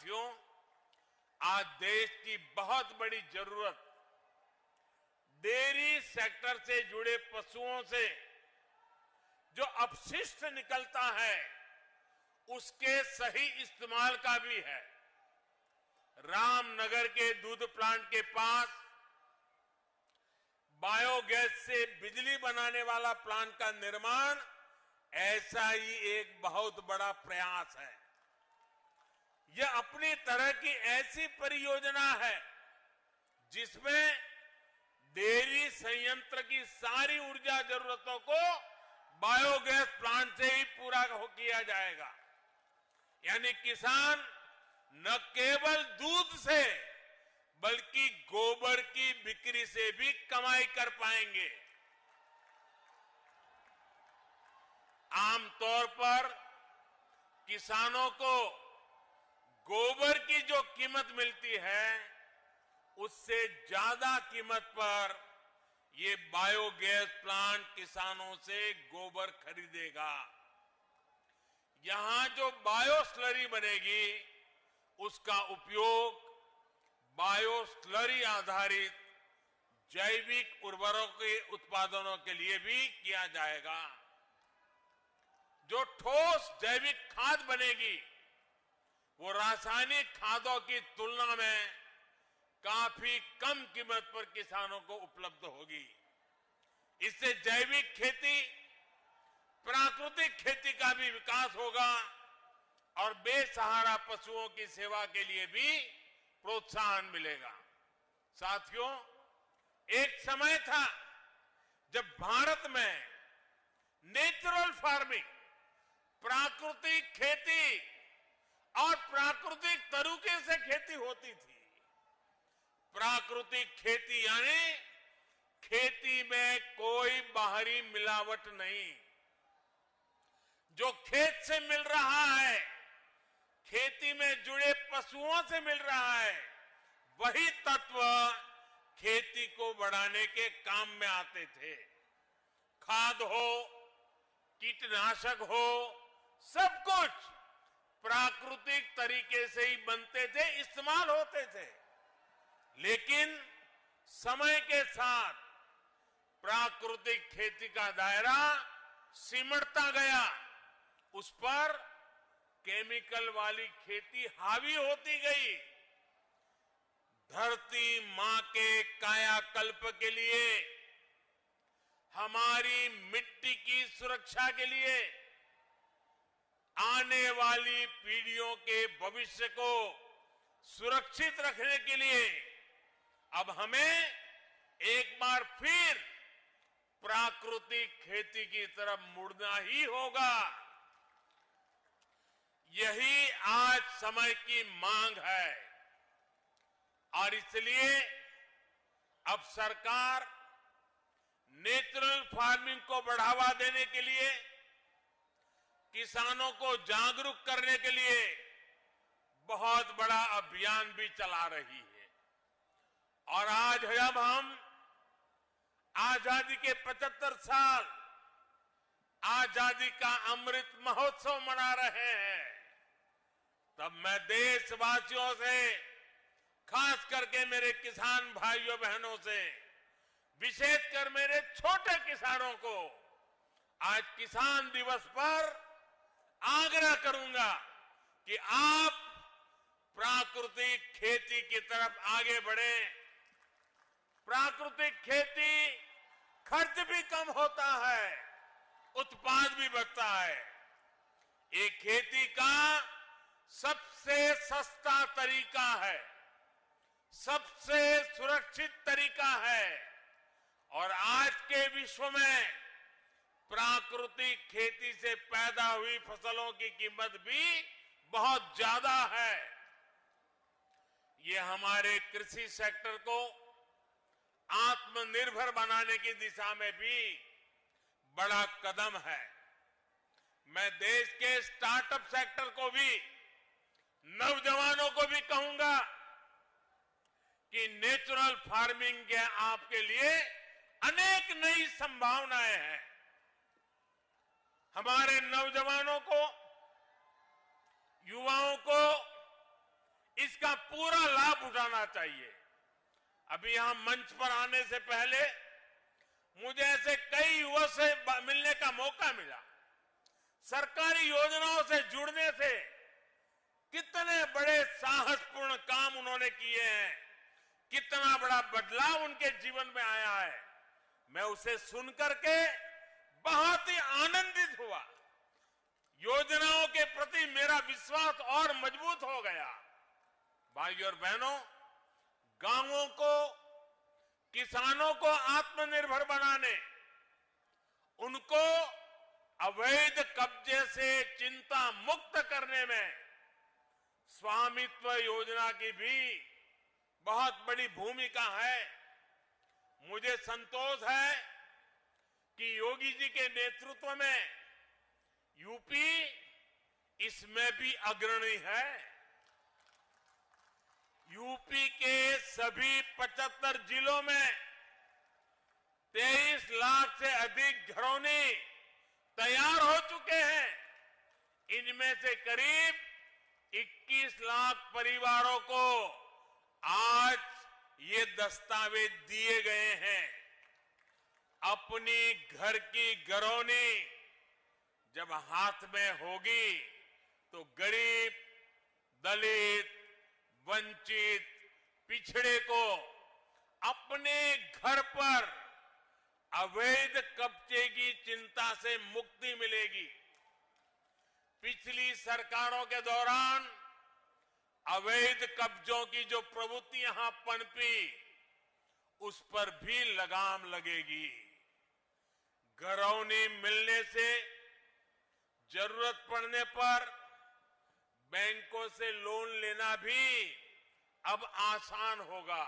साथियों, आज देश की बहुत बड़ी जरूरत डेयरी सेक्टर से जुड़े पशुओं से जो अपशिष्ट निकलता है उसके सही इस्तेमाल का भी है। रामनगर के दूध प्लांट के पास बायोगैस से बिजली बनाने वाला प्लांट का निर्माण ऐसा ही एक बहुत बड़ा प्रयास है। यह अपनी तरह की ऐसी परियोजना है जिसमें डेयरी संयंत्र की सारी ऊर्जा जरूरतों को बायोगैस प्लांट से ही पूरा किया जाएगा। यानी किसान न केवल दूध से बल्कि गोबर की बिक्री से भी कमाई कर पाएंगे। आमतौर पर किसानों को गोबर की जो कीमत मिलती है उससे ज्यादा कीमत पर ये बायोगैस प्लांट किसानों से गोबर खरीदेगा। यहां जो बायो स्लरी बनेगी उसका उपयोग बायो स्लरी आधारित जैविक उर्वरकों के उत्पादनों के लिए भी किया जाएगा। जो ठोस जैविक खाद बनेगी वो रासायनिक खादों की तुलना में काफी कम कीमत पर किसानों को उपलब्ध होगी। इससे जैविक खेती, प्राकृतिक खेती का भी विकास होगा और बेसहारा पशुओं की सेवा के लिए भी प्रोत्साहन मिलेगा। साथियों, एक समय था जब भारत में नेचुरल फार्मिंग, प्राकृतिक खेती और प्राकृतिक तरीके से खेती होती थी। प्राकृतिक खेती यानी खेती में कोई बाहरी मिलावट नहीं। जो खेत से मिल रहा है, खेती में जुड़े पशुओं से मिल रहा है, वही तत्व खेती को बढ़ाने के काम में आते थे। खाद हो, कीटनाशक हो, सब कुछ प्राकृतिक तरीके से ही बनते थे, इस्तेमाल होते थे। लेकिन समय के साथ प्राकृतिक खेती का दायरा सिमटता गया, उस पर केमिकल वाली खेती हावी होती गई। धरती मां के कायाकल्प के लिए, हमारी मिट्टी की सुरक्षा के लिए, आने वाली पीढ़ियों के भविष्य को सुरक्षित रखने के लिए अब हमें एक बार फिर प्राकृतिक खेती की तरफ मुड़ना ही होगा। यही आज समय की मांग है और इसलिए अब सरकार नेचुरल फार्मिंग को बढ़ावा देने के लिए, किसानों को जागरूक करने के लिए बहुत बड़ा अभियान भी चला रही है। और आज जब हम आजादी के 75 साल आजादी का अमृत महोत्सव मना रहे हैं, तब मैं देशवासियों से, खास करके मेरे किसान भाइयों बहनों से, विशेषकर मेरे छोटे किसानों को आज किसान दिवस पर आग्रह करूंगा कि आप प्राकृतिक खेती की तरफ आगे बढ़ें। प्राकृतिक खेती खर्च भी कम होता है, उत्पाद भी बढ़ता है। ये खेती का सबसे सस्ता तरीका है, सबसे सुरक्षित तरीका है और आज के विश्व में प्राकृतिक खेती से पैदा हुई फसलों की कीमत भी बहुत ज्यादा है। ये हमारे कृषि सेक्टर को आत्मनिर्भर बनाने की दिशा में भी बड़ा कदम है। मैं देश के स्टार्टअप सेक्टर को भी, नौजवानों को भी कहूंगा कि नेचुरल फार्मिंग के आपके लिए अनेक नई संभावनाएं हैं। हमारे नौजवानों को, युवाओं को इसका पूरा लाभ उठाना चाहिए। अभी यहां मंच पर आने से पहले मुझे ऐसे कई युवाओं से मिलने का मौका मिला। सरकारी योजनाओं से जुड़ने से कितने बड़े साहसपूर्ण काम उन्होंने किए हैं, कितना बड़ा बदलाव उनके जीवन में आया है। मैं उसे सुनकर के बहुत ही आनंदित हुआ। योजनाओं के प्रति मेरा विश्वास और मजबूत हो गया। भाइयों और बहनों, गांवों को, किसानों को आत्मनिर्भर बनाने, उनको अवैध कब्जे से चिंता मुक्त करने में स्वामित्व योजना की भी बहुत बड़ी भूमिका है। मुझे संतोष है कि योगी जी के नेतृत्व में यूपी इसमें भी अग्रणी है। यूपी के सभी 75 जिलों में 23 लाख से अधिक घरौनी तैयार हो चुके हैं। इनमें से करीब 21 लाख परिवारों को आज ये दस्तावेज दिए गए हैं। अपनी घर की घरौनी जब हाथ में होगी तो गरीब, दलित, वंचित, पिछड़े को अपने घर पर अवैध कब्जे की चिंता से मुक्ति मिलेगी। पिछली सरकारों के दौरान अवैध कब्जों की जो प्रवृत्ति यहां पनपी, उस पर भी लगाम लगेगी। घरौनी मिलने से जरूरत पड़ने पर बैंकों से लोन लेना भी अब आसान होगा।